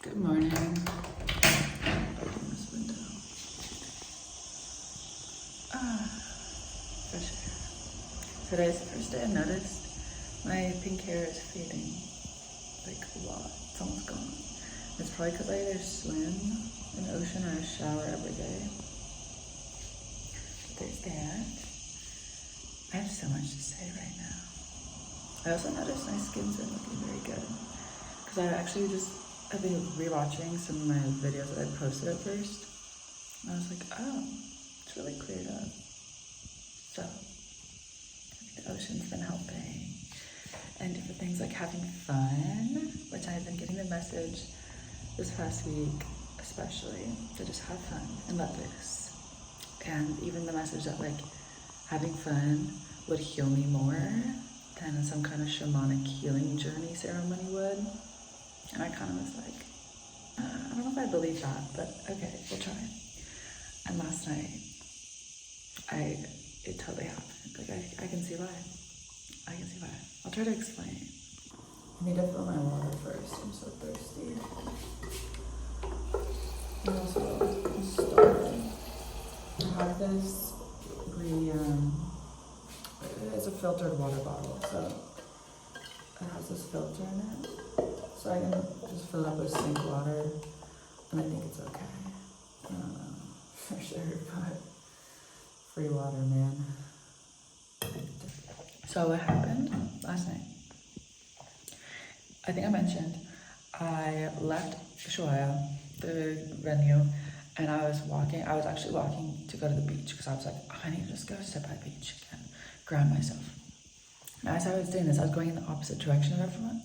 Good morning. Open this window. Fresh air. Today's the first day I noticed my pink hair is fading. Like a lot. It's almost gone. It's probably because I either swim in the ocean or I shower every day. There's that. I have so much to say right now. I also noticed my skin's been looking very good. Because I've been rewatching some of my videos that I posted at first. And I was like, oh, it's really cleared up. So, I think the ocean's been helping. And different things like having fun, which I've been getting the message this past week, especially, to just have fun and let loose. And even the message that like having fun would heal me more than some kind of shamanic healing journey ceremony would. And I kind of was like, I don't know if I believe that, but okay, we'll try. And last night, it totally happened. Like, I can see why. I can see why. I'll try to explain. I need to fill my water first. I'm so thirsty. And also, I'm starving. I have this it's a filtered water bottle, so it has this filter in it. So I can just fill it up with sink water, and I think it's okay. I don't know for sure, but free water, man. So what happened last night? I think I mentioned I left Ushuaia, the venue, and I was actually walking to go to the beach because I was like, oh, I need to just go sit by the beach and ground myself. And as I was doing this, I was going in the opposite direction of everyone.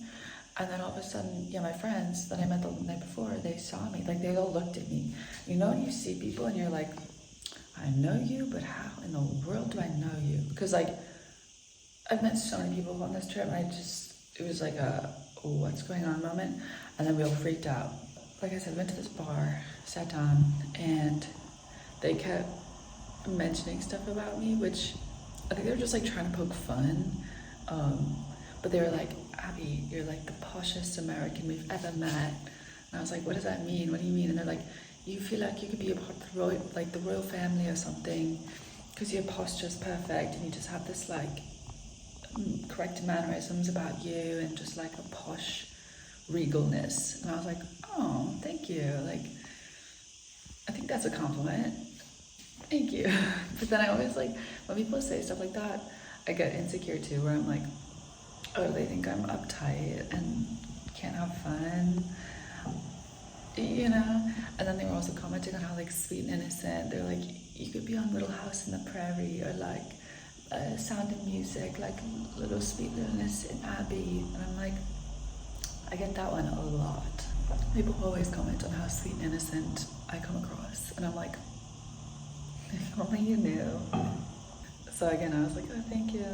And then all of a sudden, my friends that I met the night before, they saw me. Like, they all looked at me. You know when you see people and you're like, I know you, but how in the world do I know you? Because, like, I've met so many people on this trip, and it was like a what's going on moment. And then we all freaked out. Like I said, went to this bar, sat down, and they kept mentioning stuff about me, which I think they were just, like, trying to poke fun. But they were like, Abby, you're like the poshest American we've ever met. And I was like, what does that mean? What do you mean? And they're like, you feel like you could be a part of the royal family or something because your posture's perfect and you just have this like correct mannerisms about you and just like a posh regalness. And I was like, oh, thank you. Like, I think that's a compliment. Thank you. But then I always like, when people say stuff like that, I get insecure too, where I'm like, oh, they think I'm uptight and can't have fun, And then they were also commenting on how, like, sweet and innocent. They're like, you could be on Little House in the Prairie or, like, Sound of Music, like Little Sweet Little Innocent Abby. And I'm like, I get that one a lot. People always comment on how sweet and innocent I come across. And I'm like, if only you knew. So again, I was like, oh, thank you.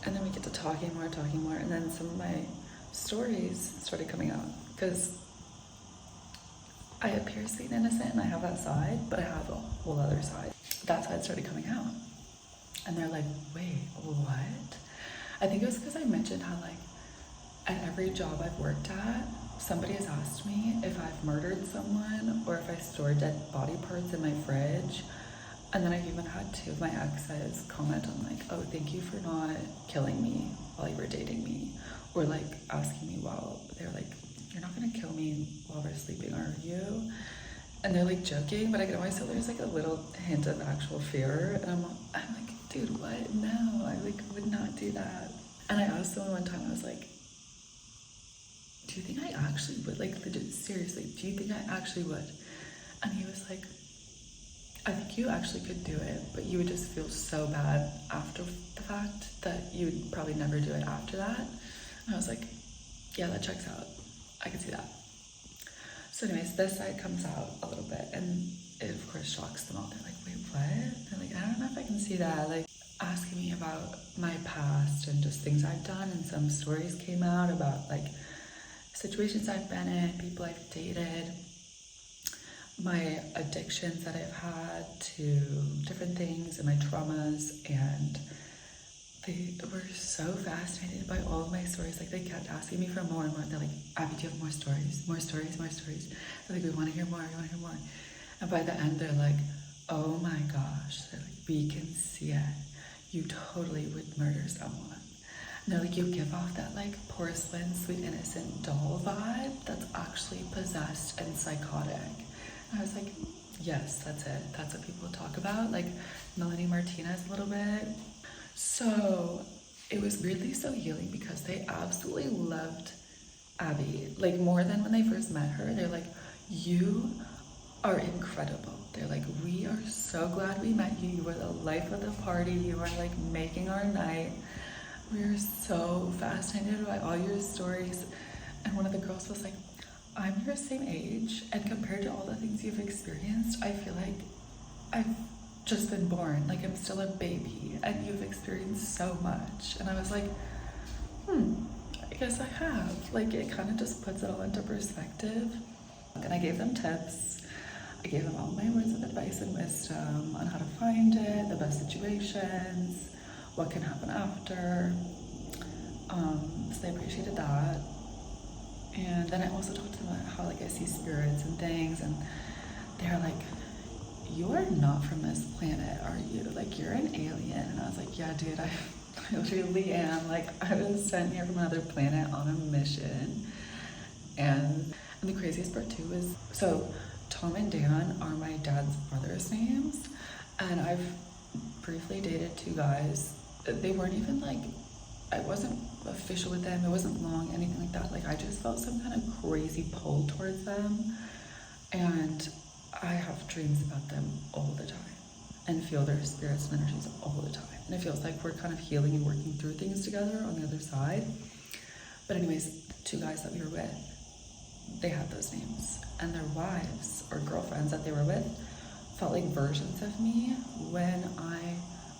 And then we get to talking more, and then some of my stories started coming out, because I appear sweet and innocent, and I have that side, but I have a whole other side. That side started coming out, and they're like, wait, what? I think it was because I mentioned how, like, at every job I've worked at, somebody has asked me if I've murdered someone or if I store dead body parts in my fridge. And then I've even had two of my exes comment on like, oh, thank you for not killing me while you were dating me. Or like asking me they're like, you're not gonna kill me while we're sleeping, are you? And they're like joking, but I can always tell there's like a little hint of actual fear. And I'm like, dude, what? No, I like would not do that. And I asked someone one time, I was like, do you think I actually would? Like, legit, seriously, do you think I actually would? And he was like, I think you actually could do it, but you would just feel so bad after the fact that you would probably never do it after that. And I was like, yeah, that checks out. I can see that. So anyways, this side comes out a little bit, and it of course shocks them all. They're like, wait, what? They're like, I don't know if I can see that. Like, asking me about my past and just things I've done, and some stories came out about like situations I've been in, people I've dated, my addictions that I've had to different things and my traumas, and they were so fascinated by all of my stories. Like, they kept asking me for more and more. They're like, Abby, do you have more stories? More stories, more stories. They're like, we want to hear more, we want to hear more. And by the end, they're like, oh my gosh. They're like, we can see it. You totally would murder someone. And they're like, you give off that like porcelain, sweet, innocent doll vibe that's actually possessed and psychotic. And I was like, yes, that's it. That's what people talk about. Like Melanie Martinez a little bit. So it was weirdly so healing because they absolutely loved Abby. Like more than when they first met her. They're like, you are incredible. They're like, we are so glad we met you. You were the life of the party. You were like making our night. We are so fascinated by all your stories. And one of the girls was like, I'm your same age, and compared to all the things you've experienced, I feel like I've just been born. Like I'm still a baby, and you've experienced so much. And I was like, I guess I have. Like it kind of just puts it all into perspective. And I gave them tips. I gave them all my words of advice and wisdom on how to find it, the best situations, what can happen after. So they appreciated that. And then I also talked to them about how like I see spirits and things, and they're like, you are not from this planet, are you? Like you're an alien. And I was like, yeah, dude, I really am. Like I was sent here from another planet on a mission. And the craziest part too is, so Tom and Dan are my dad's brothers' names, and I've briefly dated two guys. They weren't even like, I wasn't official with them, it wasn't long, anything like that. Like I just felt some kind of crazy pull towards them, and I have dreams about them all the time and feel their spirits and energies all the time. And it feels like we're kind of healing and working through things together on the other side. But anyways, the two guys that we were with, they had those names, and their wives or girlfriends that they were with felt like versions of me when I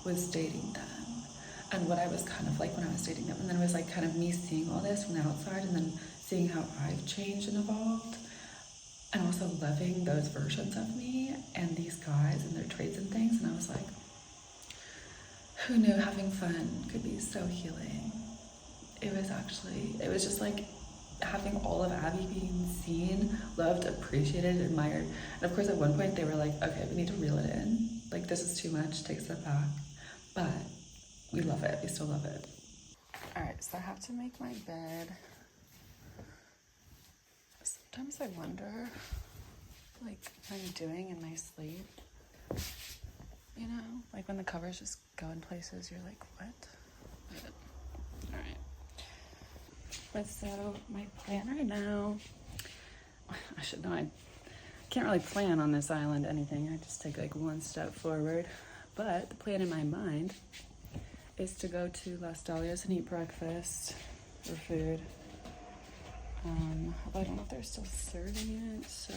was dating them, and what I was kind of like when I was dating them. And then it was like kind of me seeing all this from the outside, and then seeing how I've changed and evolved, and also loving those versions of me and these guys and their traits and things. And I was like, who knew having fun could be so healing? It was just like having all of Abby being seen, loved, appreciated, admired. And of course at one point they were like, okay, we need to reel it in. Like this is too much, take a step back. But we love it, we still love it. All right, so I have to make my bed. Sometimes I wonder, like, what I'm doing in my sleep. You know, like when the covers just go in places, you're like, what? But, all right. But so my plan right now, I should know, I can't really plan on this island anything. I just take like one step forward. But the plan in my mind is to go to Las Dahlias and eat breakfast or food. But I don't know if they're still serving it, so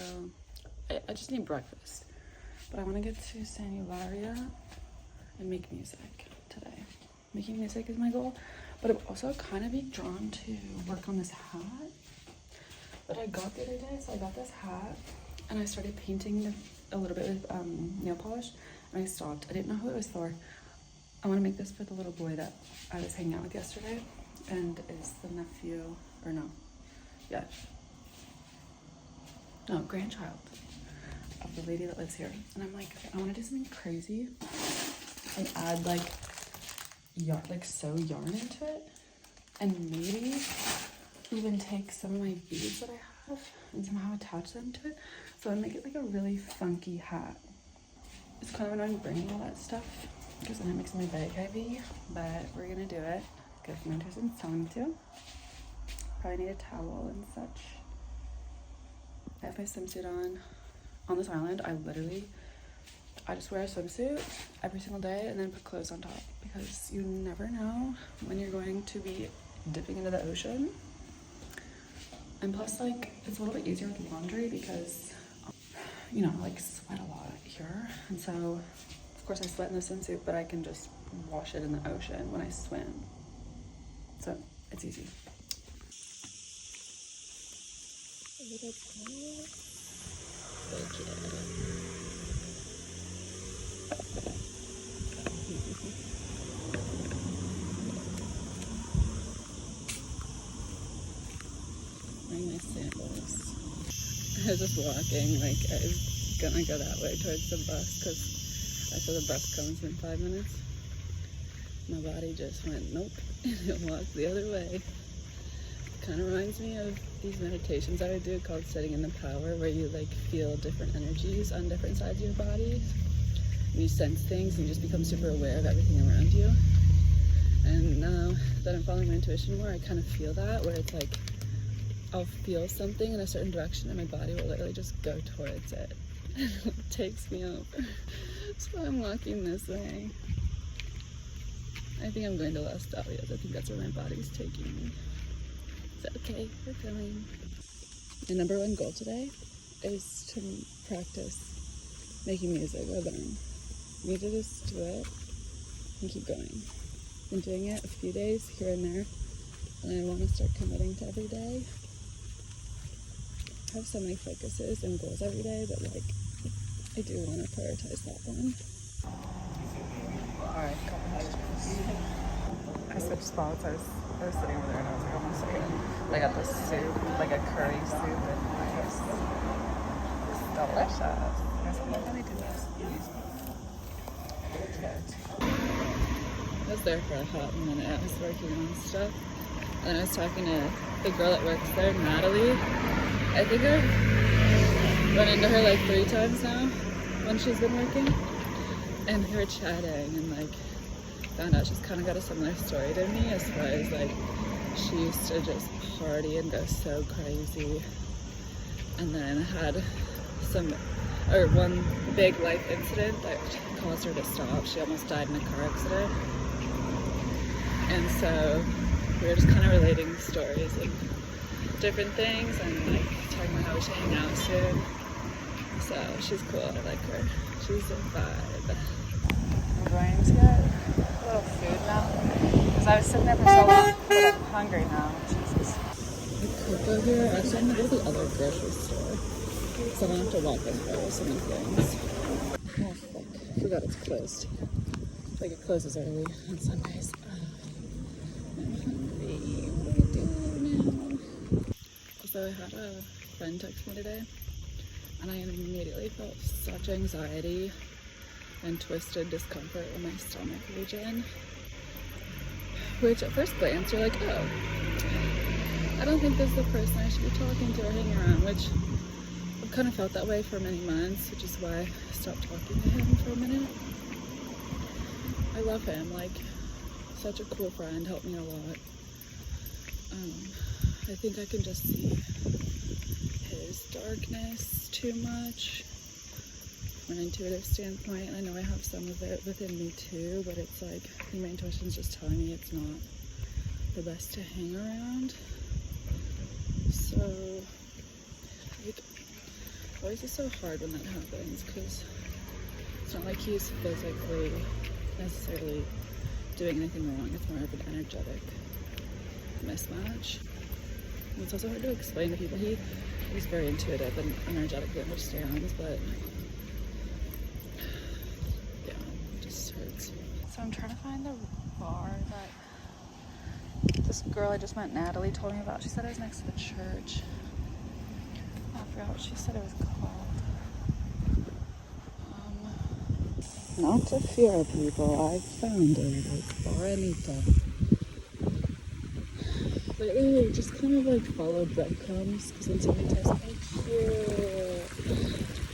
I just need breakfast. But I want to get to San Eulalia and make music today. Making music is my goal. But I'm also kind of be drawn to work on this hat that I got the other day. So I got this hat and I started painting a little bit with nail polish, and I stopped. I didn't know who it was for. I want to make this for the little boy that I was hanging out with yesterday, and is the nephew, or no, yeah, no, grandchild of the lady that lives here. And I'm like, okay, I want to do something crazy and add like sew yarn into it, and maybe even take some of my beads that I have and somehow attach them to it, so I make it like a really funky hat. It's kind of annoying bringing all that stuff because then it makes my bag heavy, but we're gonna do it because Winterson's telling me to. Probably need a towel and such. I have my swimsuit on this island. I just wear a swimsuit every single day and then put clothes on top, because you never know when you're going to be dipping into the ocean. And plus, like, it's a little bit easier with laundry because, you know, I like sweat a lot here. And so, of course, I sweat in the swimsuit, but I can just wash it in the ocean when I swim. So, it's easy. wearing my sandals. I was just walking, like I was gonna go that way towards the bus because I saw the bus comes in 5 minutes. My body just went nope, and it walked the other way. Kind of reminds me of these meditations I would do called sitting in the power, where you like feel different energies on different sides of your body. And you sense things and you just become super aware of everything around you. And now that I'm following my intuition more, I kind of feel that, where it's like I'll feel something in a certain direction and my body will literally just go towards it. It takes me over. So I'm walking this way. I think I'm going to Las Dahlias. I think that's where my body's taking me. So okay, we're going. My number one goal today is to practice making music with them. I need to just do it and keep going. Been doing it a few days here and there, and I want to start committing to every day. I have so many focuses and goals every day, but like I do want to prioritize that one. Alright, I switched spots. I was sitting over there and I was like, oh my second. I got this soup, like a curry soup and rice. It's delicious. I was like, how do they do this? I was there for a hot minute. I was working on stuff, and I was talking to the girl that works there, Natalie. I think I've run into her like 3 times now when she's been working, and we were chatting and like found out she's kind of got a similar story to me, as far as like she used to just party and go so crazy, and then had one big life incident that caused her to stop. She almost died in a car accident, and so we were just kind of relating stories of different things and like talking about how we should hang out soon. So she's cool. I like her. She's a vibe. I'm going to get a little food now because I was sitting there for so long, but I'm hungry now. Jesus. The cocoa here. Actually, I'm gonna go to the other grocery store, so I don't have to walk and borrow so many things. Oh fuck! I forgot it's closed. Like it closes early on Sundays. I'm hungry. What do I do now? So I had a friend text me today, and I immediately felt such anxiety and twisted discomfort in my stomach region, which at first glance you're like, oh, I don't think this is the person I should be talking to or hanging around, which I've kind of felt that way for many months, which is why I stopped talking to him for a minute. I love him, like such a cool friend, helped me a lot. I think I can just see his darkness too much from an intuitive standpoint. I know I have some of it within me too, but it's like I think my intuition's just telling me it's not the best to hang around. So like always is so hard when that happens, because it's not like he's physically necessarily doing anything wrong. It's more of an energetic mismatch. And it's also hard to explain to people. He's very intuitive and energetically understands, but yeah, it just hurts. So I'm trying to find the bar that this girl I just met, Natalie, told me about. She said it was next to the church. I forgot what she said it was called. Not to fear people, I found it. Like Bar Anita. Lately, just kind of like follow breadcrumbs, because when somebody tells me, oh, cute.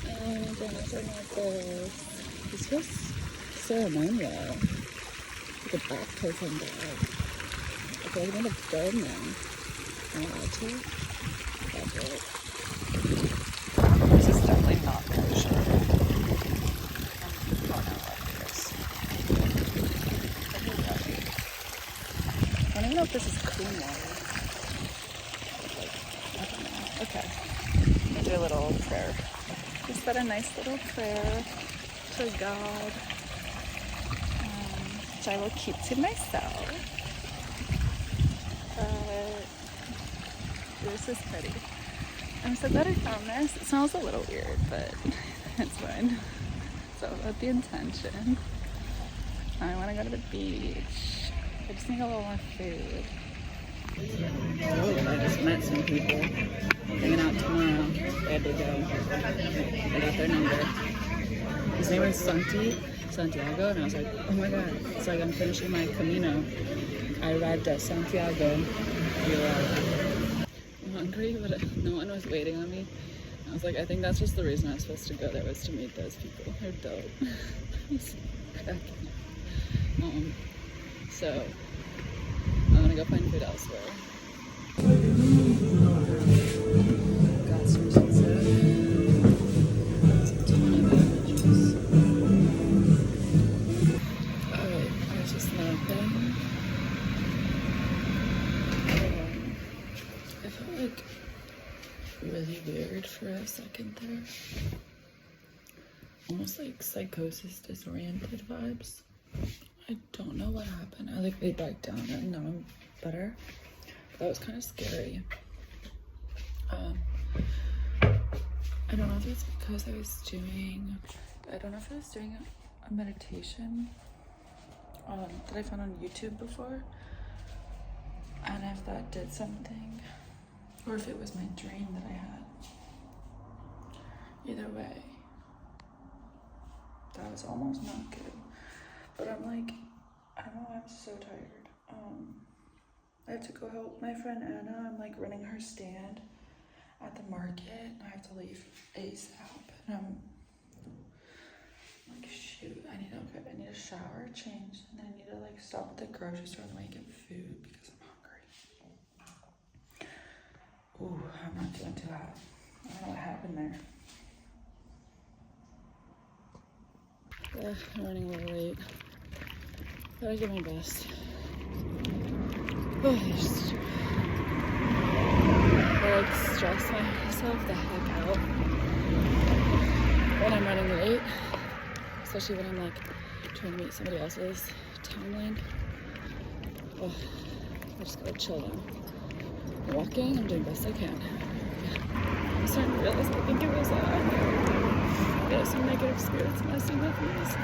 Oh my gosh, I love this. It's just ceremonial. Like a baptism bag. I feel like I'm gonna burn them. Am I allowed to? That's it. This is definitely not kosher. Oh no, I don't even know if this is clean water. I don't know. Okay. I'm gonna do a little prayer. Just said a nice little prayer to God, which I will keep to myself. But this is pretty. I'm so glad I found this. It smells a little weird, but it's fine. So about the intention. I want to go to the beach. I just need a little more food. I just met some people. not tomorrow. They had to go. I got their number. His name is Santiago, and I was like, oh my god. It's like I'm finishing my Camino. I arrived at Santiago. I'm hungry, but no one was waiting on me. I was like, I think that's just the reason I was supposed to go there, was to meet those people. They're dope. It's cracking. So I'm gonna go find food elsewhere. Got some pizza. Some tuna beverages. Alright, I was just napping. I felt like really weird for a second there. Almost like psychosis disoriented vibes. I don't know what happened. I like laid back down and now I'm better. That was kind of scary. I don't know if it's because I was doing a meditation that I found on YouTube before, and if that did something, or if it was my dream that I had. Either way, that was almost not good. But I'm like, I don't know, I'm so tired. I have to go help my friend Anna. I'm like running her stand at the market, and I have to leave ASAP. And I'm like, shoot, I need a shower, change, and then I need to like stop at the grocery store and like get food because I'm hungry. Ooh, I'm not doing too hot. I don't know what happened there. I'm running a little late. But I did my best. Oh, I like stress myself the heck out when I'm running late, especially when I'm like trying to meet somebody else's timeline. Oh, I just gotta chill now. I'm walking, I'm doing the best I can. I'm starting to realize I think it was some negative spirits messing with me. So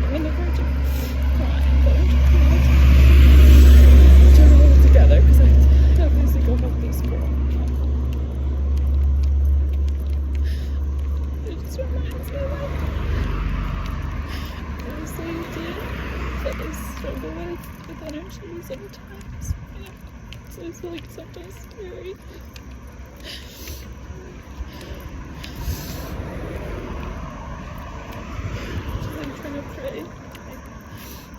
I'm in the verge of crying, but I'm trying to hold it together because I have to obviously go help this girl. It just reminds me of the same thing that I struggle with energy sometimes. So it's like sometimes scary. I'm trying to pray.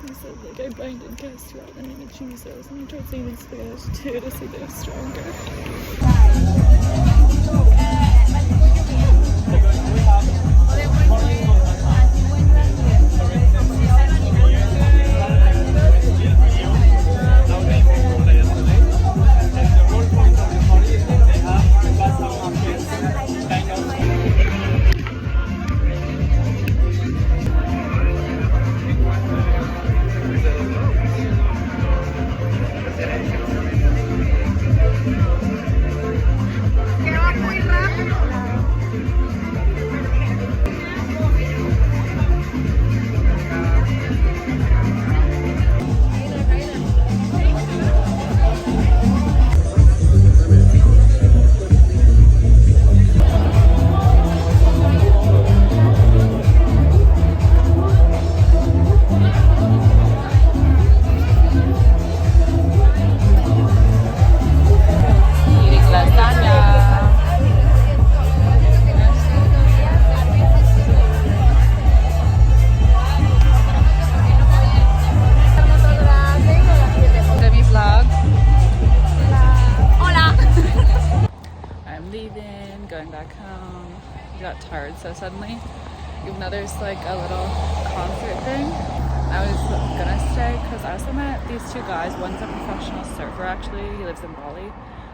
He said, like, I bind and cast you out in the name of Jesus. And he tried saying in Spanish too to see that I'm stronger. Going back home. I got tired so suddenly, even though there's like a little concert thing. I was gonna stay because I also met these two guys. One's a professional surfer actually, he lives in Bali.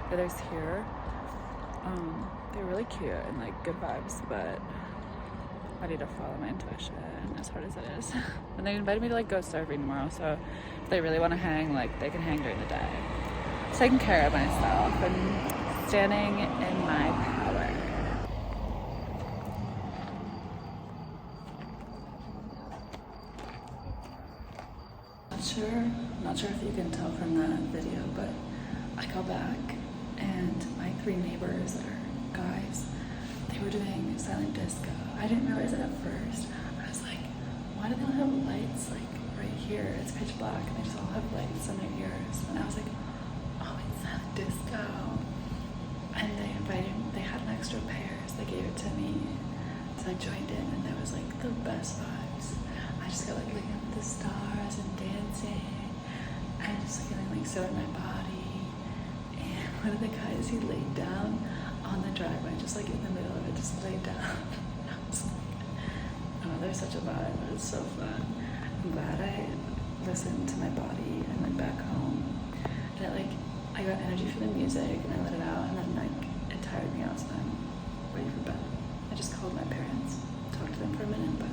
The other's here. They're really cute and like good vibes, but I need to follow my intuition as hard as it is. And they invited me to like go surfing tomorrow, so if they really want to hang, like they can hang during the day. Taking care of myself and standing in my power. Not sure if you can tell from that video, but I got back and my 3 neighbors that are guys. They were doing silent disco. I didn't realize it at first. I was like, why do they all have lights like right here? It's pitch black and they just all have lights in their ears. And I was like, oh, it's silent disco. And they had an extra pair, so they gave it to me. So I joined in and there was like the best vibes. I just got like looking at the stars and dancing and just feeling like so in my body. And one of the guys, he laid down on the driveway, just like in the middle of it, just laid down. I was like, oh, there's such a vibe. It was so fun. I'm glad I listened to my body and went back home. And I got energy from the music and I let it out, and then like it tired me out, so I'm ready for bed. I just called my parents, talked to them for a minute, but